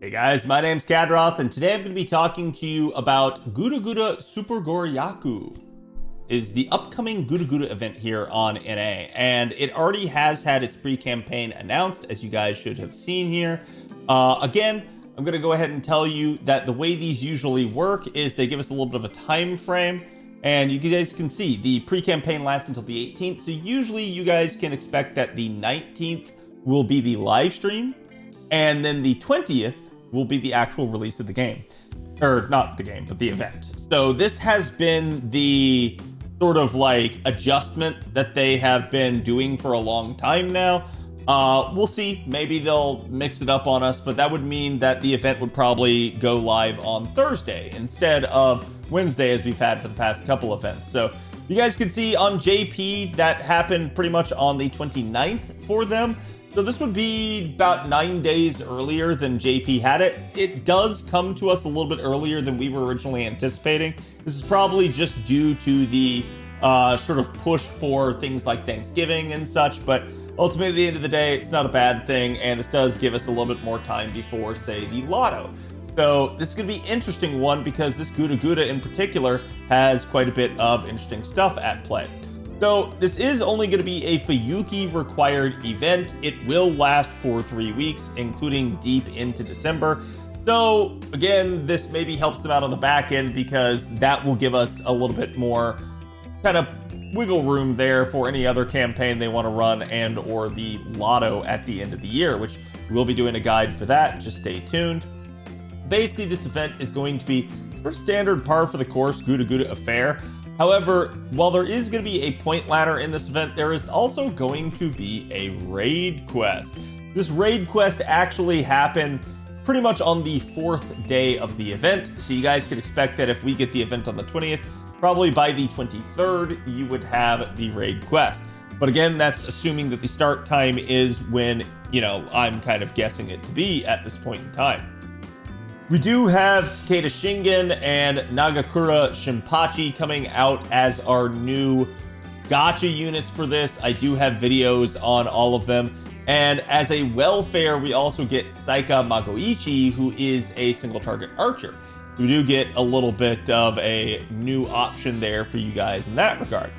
Hey guys, my name's Khadroth, and today I'm going to be talking to you about GUDAGUDA Super Goryokaku. Is the upcoming GUDAGUDA event here on NA, and it already has had its pre-campaign announced, as you guys should have seen here. Again, I'm going to go ahead and tell you that the way these usually work is they give us a little bit of a time frame, and you guys can see the pre-campaign lasts until the 18th, so usually you guys can expect that the 19th will be the live stream, and then the 20th will be the actual release of the game. Or not the game, but the event. So this has been the sort of like adjustment that they have been doing for a long time now. We'll see. Maybe they'll mix it up on us, but that would mean that the event would probably go live on Thursday instead of Wednesday as we've had for the past couple events. So you guys can see on JP that happened pretty much on the 29th for them. So this would be about 9 days earlier than JP had it. It does come to us a little bit earlier than we were originally anticipating. This is probably just due to the sort of push for things like Thanksgiving and such, but ultimately at the end of the day, it's not a bad thing, and this does give us a little bit more time before, say, the lotto. So this is going to be an interesting one because this GUDAGUDA in particular has quite a bit of interesting stuff at play. So this is only going to be a Fuyuki required event. It will last for 3 weeks, including deep into December. So again, this maybe helps them out on the back end because that will give us a little bit more kind of wiggle room there for any other campaign they want to run and or the lotto at the end of the year, which we'll be doing a guide for that. Just stay tuned. Basically, this event is going to be pretty standard par for the course GUDAGUDA affair. However, while there is going to be a point ladder in this event, there is also going to be a raid quest. This raid quest actually happened pretty much on the 4th day of the event, so you guys could expect that if we get the event on the 20th, probably by the 23rd, you would have the raid quest. But again, that's assuming that the start time is when, I'm kind of guessing it to be at this point in time. We do have Takeda Shingen and Nagakura Shinpachi coming out as our new gacha units for this. I do have videos on all of them. And as a welfare, we also get Saika Magoichi, who is a single target archer. We do get a little bit of a new option there for you guys in that regard.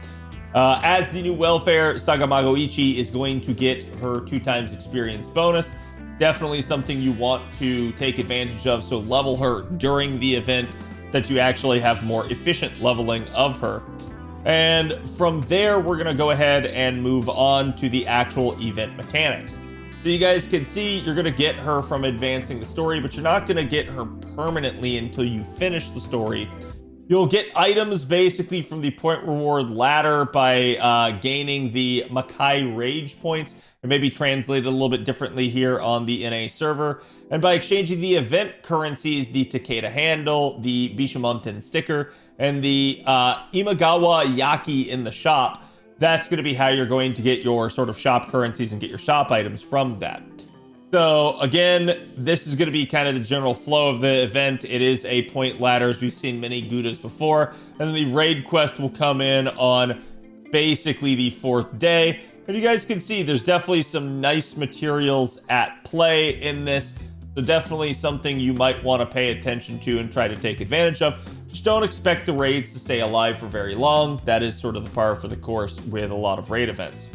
As the new welfare, Saika Magoichi is going to get her 2x experience bonus. Definitely something you want to take advantage of, so level her during the event that you actually have more efficient leveling of her. And from there, we're going to go ahead and move on to the actual event mechanics. So you guys can see you're going to get her from advancing the story, but you're not going to get her permanently until you finish the story. You'll get items basically from the point reward ladder by gaining the Makai Rage points. It may be translated a little bit differently here on the NA server. And by exchanging the event currencies, the Takeda handle, the Bishamonten sticker, and the Imagawa Yaki in the shop, that's going to be how you're going to get your sort of shop currencies and get your shop items from that. So again, this is going to be kind of the general flow of the event. It is a point ladder, as we've seen many Gudas before. And then the raid quest will come in on basically the 4th day. And you guys can see there's definitely some nice materials at play in this. So definitely something you might want to pay attention to and try to take advantage of. Just don't expect the raids to stay alive for very long. That is sort of the par for the course with a lot of raid events.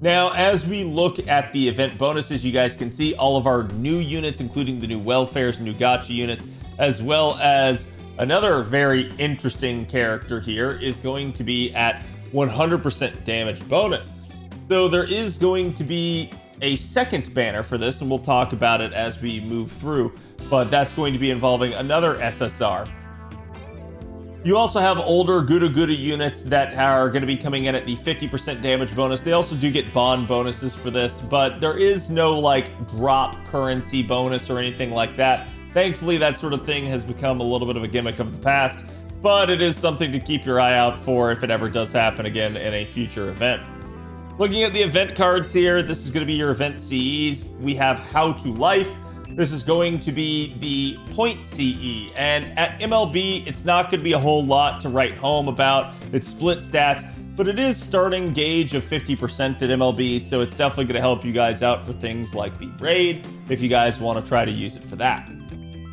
Now, as we look at the event bonuses, you guys can see all of our new units, including the new welfares, new gacha units, as well as another very interesting character here is going to be at 100% damage bonus. So there is going to be a second banner for this, and we'll talk about it as we move through, but that's going to be involving another SSR. You also have older GUDAGUDA units that are going to be coming in at the 50% damage bonus. They also do get bond bonuses for this, but there is no like drop currency bonus or anything like that. Thankfully, that sort of thing has become a little bit of a gimmick of the past, but it is something to keep your eye out for if it ever does happen again in a future event. Looking at the event cards here, this is going to be your event CEs. We have How to Life. This is going to be the point CE, and at MLB, it's not going to be a whole lot to write home about. It's split stats. but it is starting gauge of 50% at MLB, so it's definitely going to help you guys out for things like the raid, if you guys want to try to use it for that.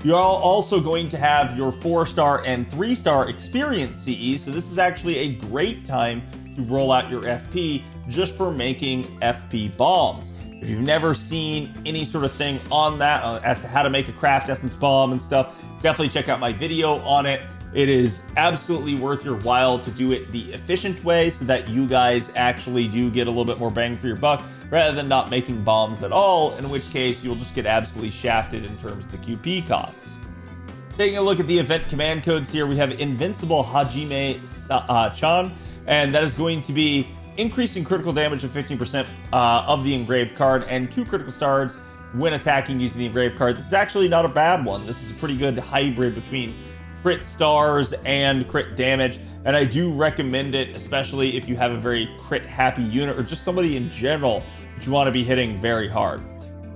You're also going to have your 4-star and 3-star experience CE, so this is actually a great time to roll out your FP just for making FP bombs. If you've never seen any sort of thing on that as to how to make a craft essence bomb and stuff, definitely check out my video on it. It is absolutely worth your while to do it the efficient way so that you guys actually do get a little bit more bang for your buck rather than not making bombs at all, in which case you'll just get absolutely shafted in terms of the QP costs. Taking a look at the event command codes here, we have Invincible Hajime-chan, and that is going to be increasing critical damage of 15% of the engraved card and 2 critical stars when attacking using the engraved card. This is actually not a bad one. This is a pretty good hybrid between crit stars and crit damage, and I do recommend it, especially if you have a very crit happy unit or just somebody in general that you want to be hitting very hard.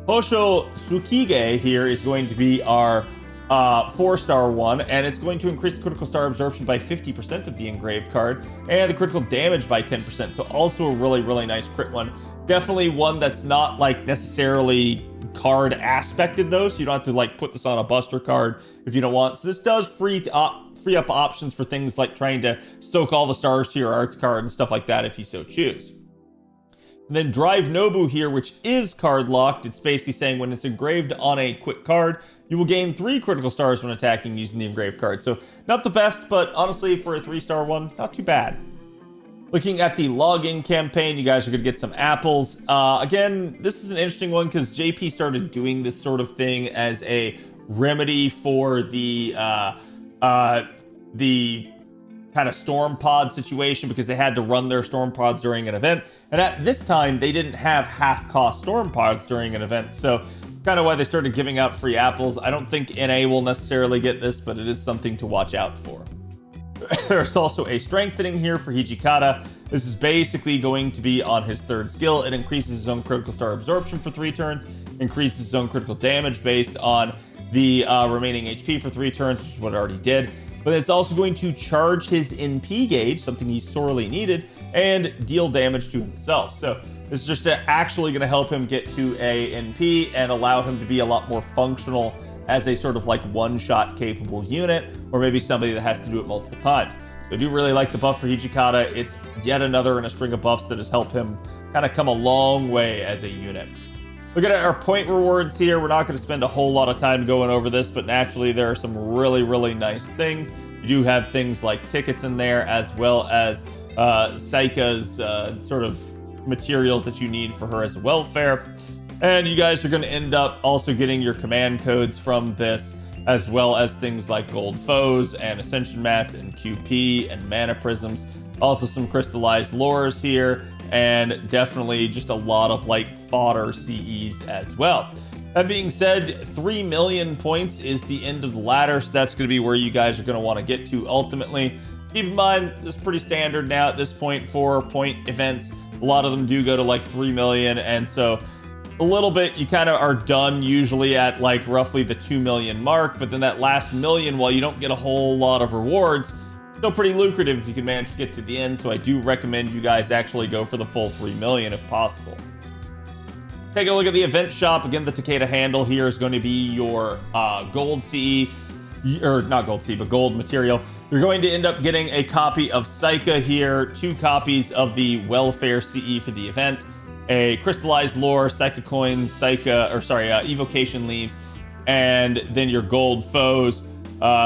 Hosho Tsukige here is going to be our 4-star one, and it's going to increase the critical star absorption by 50% of the engraved card and the critical damage by 10%. So also a really nice crit one. Definitely one that's not like necessarily card aspected though, so you don't have to like put this on a buster card if you don't want. So this does free up options for things like trying to stoke all the stars to your arts card and stuff like that if you so choose. And then Drive Nobu here, which is card locked. It's basically saying when it's engraved on a quick card, you will gain 3 critical stars when attacking using the engraved card. So not the best, but honestly for a 3-star one, not too bad. Looking at the login campaign, you guys are going to get some apples. Again, this is an interesting one because JP started doing this sort of thing as a remedy for the kind of storm pod situation because they had to run their storm pods during an event. And at this time, they didn't have half-cost storm pods during an event. So it's kind of why they started giving out free apples. I don't think NA will necessarily get this, but it is something to watch out for. There's also a strengthening here for Hijikata. This is basically going to be on his 3rd skill. It increases his own critical star absorption for 3 turns, increases his own critical damage based on the remaining HP for 3 turns, which is what it already did. But it's also going to charge his NP gauge, something he sorely needed, and deal damage to himself. So this is just actually going to help him get to a NP and allow him to be a lot more functional as a sort of like one-shot capable unit, or maybe somebody that has to do it multiple times. So I do really like the buff for Hijikata. It's yet another in a string of buffs that has helped him kind of come a long way as a unit. Looking at our point rewards here, we're not going to spend a whole lot of time going over this, but naturally there are some really nice things. You do have things like tickets in there, as well as Saika's sort of materials that you need for her as a welfare. And you guys are going to end up also getting your command codes from this, as well as things like gold foes and ascension mats and QP and mana prisms. Also some crystallized lures here, and definitely just a lot of like fodder CEs as well. That being said, 3 million points is the end of the ladder, so that's going to be where you guys are going to want to get to ultimately. Keep in mind, this is pretty standard now at this point for point events. A lot of them do go to like 3 million, and so a little bit, you kind of are done usually at like roughly the 2 million mark, but then that last million, while you don't get a whole lot of rewards, still pretty lucrative if you can manage to get to the end. So I do recommend you guys actually go for the full 3 million if possible. Taking a look at the event shop, again, the Takeda handle here is going to be your gold CE, or not gold CE, but gold material. You're going to end up getting a copy of Saika here, 2 copies of the welfare CE for the event, a crystallized lore, Saika coins, evocation leaves, and then your gold foes,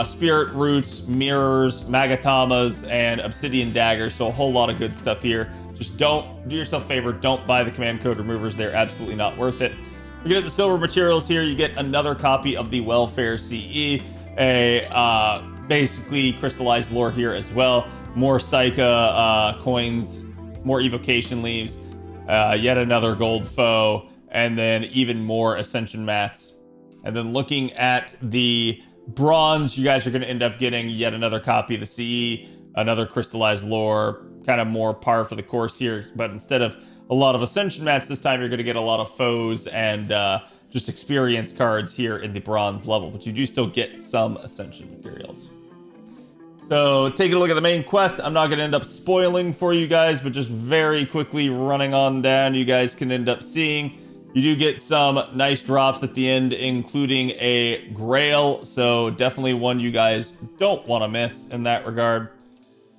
spirit roots, mirrors, magatamas, and obsidian daggers. So a whole lot of good stuff here. Just don't do yourself a favor, don't buy the command code removers. They're absolutely not worth it. Looking at the silver materials here, you get another copy of the welfare CE, a basically crystallized lore here as well, more Saika coins, more evocation leaves, yet another gold foe, and then even more ascension mats. And then looking at the bronze, you guys are going to end up getting yet another copy of the CE, another crystallized lore, kind of more par for the course here. But instead of a lot of ascension mats, this time you're going to get a lot of foes and just experience cards here in the bronze level. But you do still get some ascension materials. So taking a look at the main quest, I'm not going to end up spoiling for you guys, but just very quickly running on down, you guys can end up seeing you do get some nice drops at the end, including a grail. So definitely one you guys don't want to miss in that regard.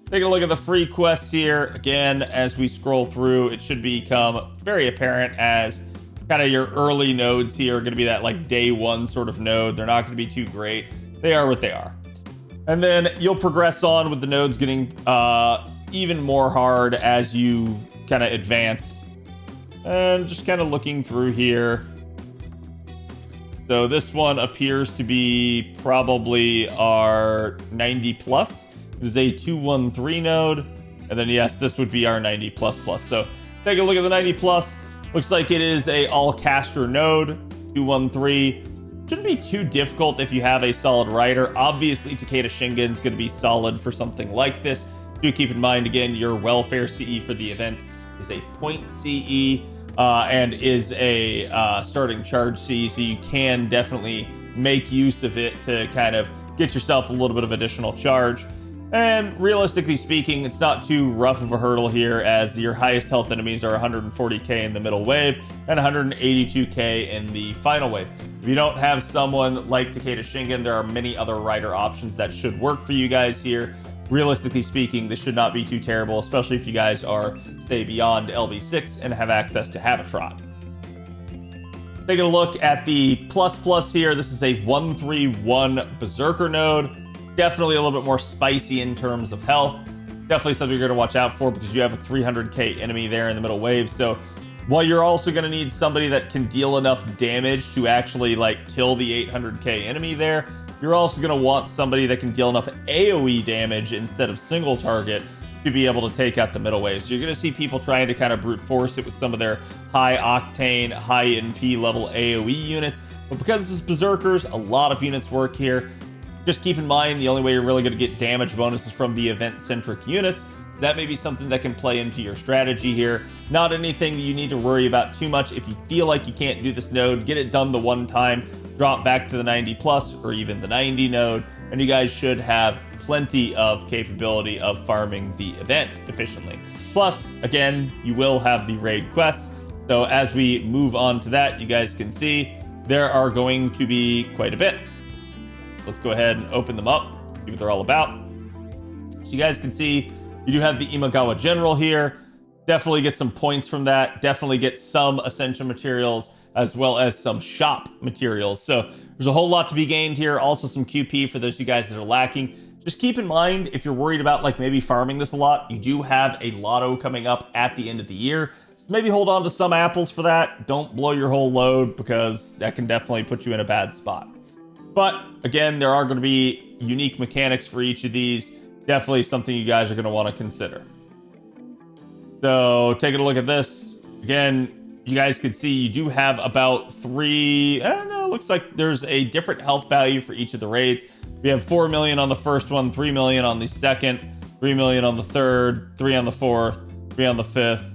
Taking a look at the free quests here. Again, as we scroll through, it should become very apparent as kind of your early nodes here are going to be that like day one sort of node. They're not going to be too great. They are what they are. And then you'll progress on with the nodes getting even more hard as you kind of advance. And just kind of looking through here. So this one appears to be probably our 90 plus. It is a 213 node. And then yes, this would be our 90 plus plus. So take a look at the 90 plus. Looks like it is a all caster node, 213. Shouldn't be too difficult if you have a solid rider. Obviously, Takeda Shingen's going to be solid for something like this. Do keep in mind, again, your welfare CE for the event is a point CE and is a starting charge CE, so you can definitely make use of it to kind of get yourself a little bit of additional charge. And realistically speaking, it's not too rough of a hurdle here, as your highest health enemies are 140k in the middle wave and 182k in the final wave. If you don't have someone like Takeda Shingen, there are many other rider options that should work for you guys here. Realistically speaking, this should not be too terrible, especially if you guys are, say, beyond LV6 and have access to Habitrot. Taking a look at the plus here, this is a 131 Berserker node. Definitely a little bit more spicy in terms of health. Definitely something you're going to watch out for because you have a 300k enemy there in the middle wave. So while you're also going to need somebody that can deal enough damage to actually like kill the 800k enemy there, you're also going to want somebody that can deal enough AoE damage instead of single target to be able to take out the middle wave. So you're going to see people trying to kind of brute force it with some of their high octane, high NP level AoE units. But because this is Berserkers, a lot of units work here. Just keep in mind, the only way you're really going to get damage bonuses from the event-centric units. That may be something that can play into your strategy here. Not anything that you need to worry about too much. If you feel like you can't do this node, get it done the one time, drop back to the 90 plus or even the 90 node, and you guys should have plenty of capability of farming the event efficiently. Plus, again, you will have the raid quests. So as we move on to that, you guys can see there are going to be quite a bit. Let's go ahead and open them up, see what they're all about. So you guys can see you do have the Imagawa General here. Definitely get some points from that. Definitely get some Ascension materials as well as some shop materials. So there's a whole lot to be gained here. Also some QP for those of you guys that are lacking. Just keep in mind, if you're worried about like maybe farming this a lot, you do have a lotto coming up at the end of the year. So maybe hold on to some apples for that. Don't blow your whole load because that can definitely put you in a bad spot. But again, there are going to be unique mechanics for each of these. Definitely something you guys are going to want to consider. So taking a look at this, again, you guys can see you do have about looks like there's a different health value for each of the raids. We have 4 million on the first one, 3 million on the second, 3 million on the third, 3 on the fourth, 3 on the fifth,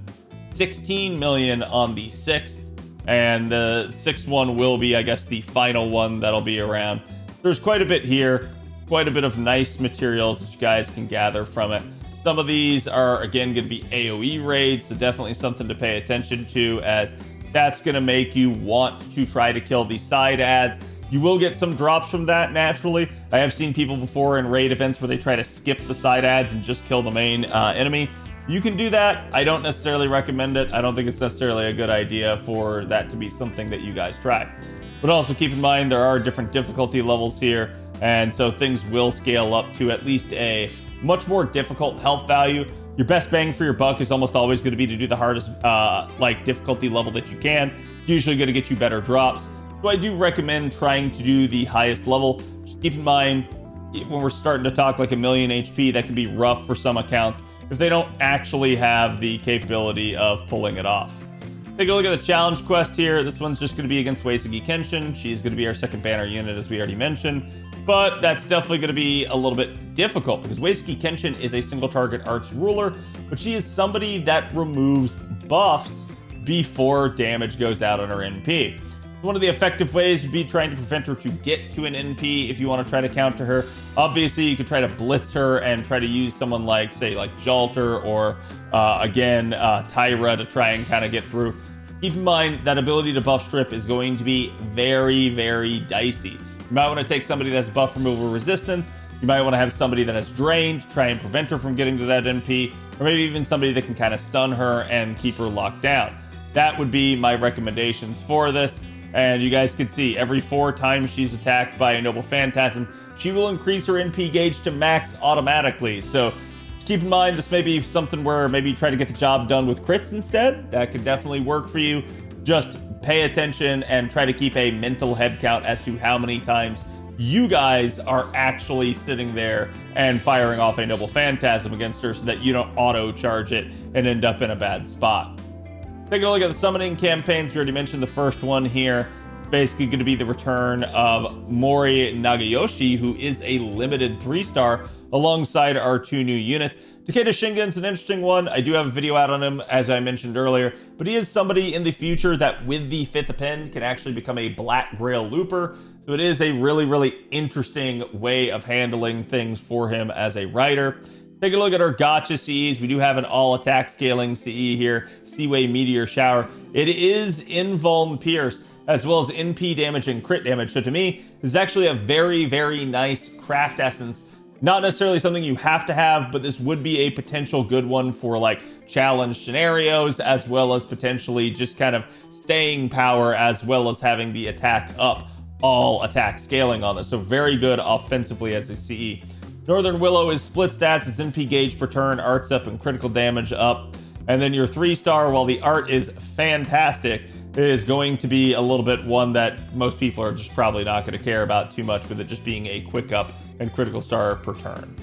16 million on the sixth. And the sixth one will be, I guess, the final one that'll be around. There's quite a bit here, quite a bit of nice materials that you guys can gather from it. Some of these are, again, going to be AoE raids, so definitely something to pay attention to, as that's going to make you want to try to kill these side ads. You will get some drops from that naturally. I have seen people before in raid events where they try to skip the side ads and just kill the main enemy. You can do that. I don't necessarily recommend it. I don't think it's necessarily a good idea for that to be something that you guys try. But also keep in mind there are different difficulty levels here, and so things will scale up to at least a much more difficult health value. Your best bang for your buck is almost always going to be to do the hardest difficulty level that you can. It's usually going to get you better drops. So I do recommend trying to do the highest level. Just keep in mind, when we're starting to talk like 1 million HP, that can be rough for some accounts if they don't actually have the capability of pulling it off. Take a look at the challenge quest here. This one's just going to be against Weisagi Kenshin. She's going to be our second banner unit, as we already mentioned. But that's definitely going to be a little bit difficult because Weisagi Kenshin is a single target arch ruler, but she is somebody that removes buffs before damage goes out on her NP. One of the effective ways would be trying to prevent her to get to an NP if you want to try to counter her. Obviously, you could try to blitz her and try to use someone like, say, like Jalter or, Tyra to try and kind of get through. Keep in mind that ability to buff strip is going to be very, very dicey. You might want to take somebody that's buff removal resistance. You might want to have somebody that has drained, try and prevent her from getting to that NP, or maybe even somebody that can kind of stun her and keep her locked down. That would be my recommendations for this. And you guys can see every 4 times she's attacked by a Noble Phantasm, she will increase her NP gauge to max automatically. So keep in mind, this may be something where maybe you try to get the job done with crits instead. That could definitely work for you. Just pay attention and try to keep a mental head count as to how many times you guys are actually sitting there and firing off a Noble Phantasm against her so that you don't auto charge it and end up in a bad spot. Taking a look at the summoning campaigns, we already mentioned the first one here. Basically going to be the return of Mori Nagayoshi, who is a limited 3-star alongside our 2 new units. Takeda Shingen's an interesting one. I do have a video out on him, as I mentioned earlier, but he is somebody in the future that with the 5th append can actually become a Black Grail Looper. So it is a really, really interesting way of handling things for him as a rider. Take a look at our gotcha CEs. We do have an all attack scaling CE here, Seaway Meteor Shower. It is invuln pierce, as well as NP damage and crit damage. So to me, this is actually a very, very nice craft essence. Not necessarily something you have to have, but this would be a potential good one for like challenge scenarios, as well as potentially just kind of staying power, as well as having the attack up, all attack scaling on this. So very good offensively as a CE. Northern Willow is split stats, it's NP gauge per turn, arts up, and critical damage up. And then your 3-star, while the art is fantastic, is going to be a little bit one that most people are just probably not going to care about too much, with it just being a quick up and critical star per turn.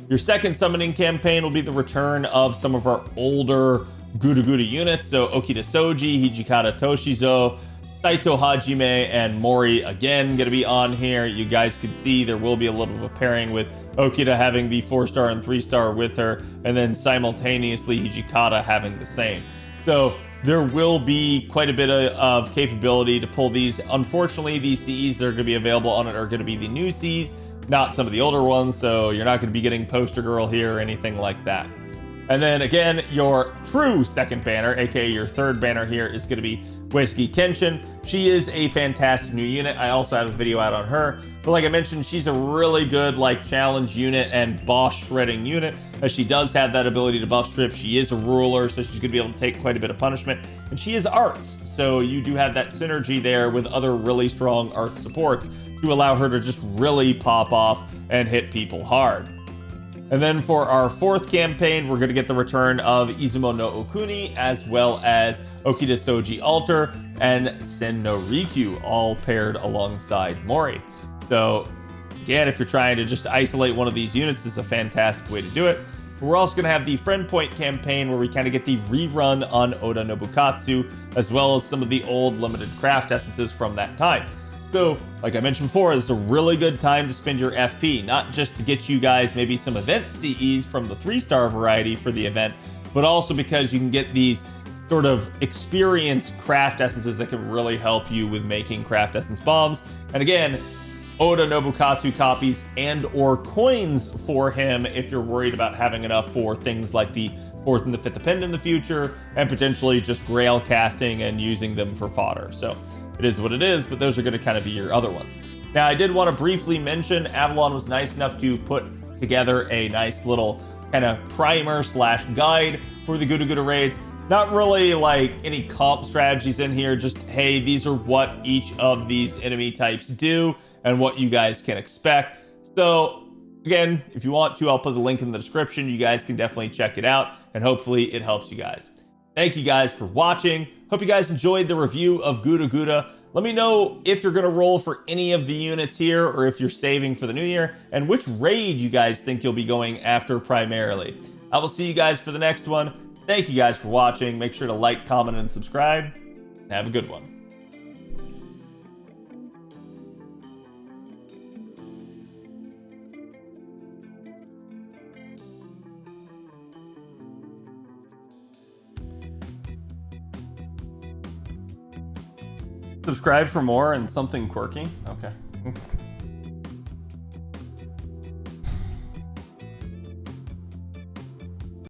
Your second summoning campaign will be the return of some of our older GUDAGUDA units. So Okita Soji, Hijikata Toshizo, Saito Hajime, and Mori again going to be on here. You guys can see there will be a little bit of a pairing with Okita having the 4-star and 3-star with her, and then simultaneously Hijikata having the same. So there will be quite a bit of capability to pull these. Unfortunately, these CEs that are going to be available on it are going to be the new CEs, not some of the older ones, so you're not going to be getting Poster Girl here or anything like that. And then again, your true second banner, aka your third banner here, is going to be Uesugi Kenshin. She is a fantastic new unit. I also have a video out on her. But like I mentioned, she's a really good like challenge unit and boss shredding unit, as she does have that ability to buff strip. She is a ruler, so she's going to be able to take quite a bit of punishment. And she is arts, so you do have that synergy there with other really strong art supports to allow her to just really pop off and hit people hard. And then for our fourth campaign, we're going to get the return of Izumo no Okuni, as well as Okita Soji Alter and Sen no Rikyu, all paired alongside Mori. So again, if you're trying to just isolate one of these units, this is a fantastic way to do it. But we're also going to have the Friend Point campaign, where we kind of get the rerun on Oda Nobukatsu, as well as some of the old limited craft essences from that time. So, like I mentioned before, this is a really good time to spend your FP, not just to get you guys maybe some event CEs from the 3-star variety for the event, but also because you can get these sort of experienced craft essences that can really help you with making craft essence bombs. And again, Oda Nobukatsu copies and or coins for him if you're worried about having enough for things like the 4th and the 5th append in the future, and potentially just grail casting and using them for fodder. So it is what it is, but those are going to kind of be your other ones. Now, I did want to briefly mention Avalon was nice enough to put together a nice little kind of primer / guide for the GUDAGUDA raids. Not really like any comp strategies in here, just hey, these are what each of these enemy types do and what you guys can expect. So again, if you want to, I'll put the link in the description. You guys can definitely check it out, and hopefully it helps you guys. Thank you guys for watching. Hope you guys enjoyed the review of GUDAGUDA. Let me know if you're going to roll for any of the units here, or if you're saving for the new year, and which raid you guys think you'll be going after primarily. I will see you guys for the next one. Thank you guys for watching. Make sure to like, comment, and subscribe. Have a good one. Subscribe for more and something quirky. Okay.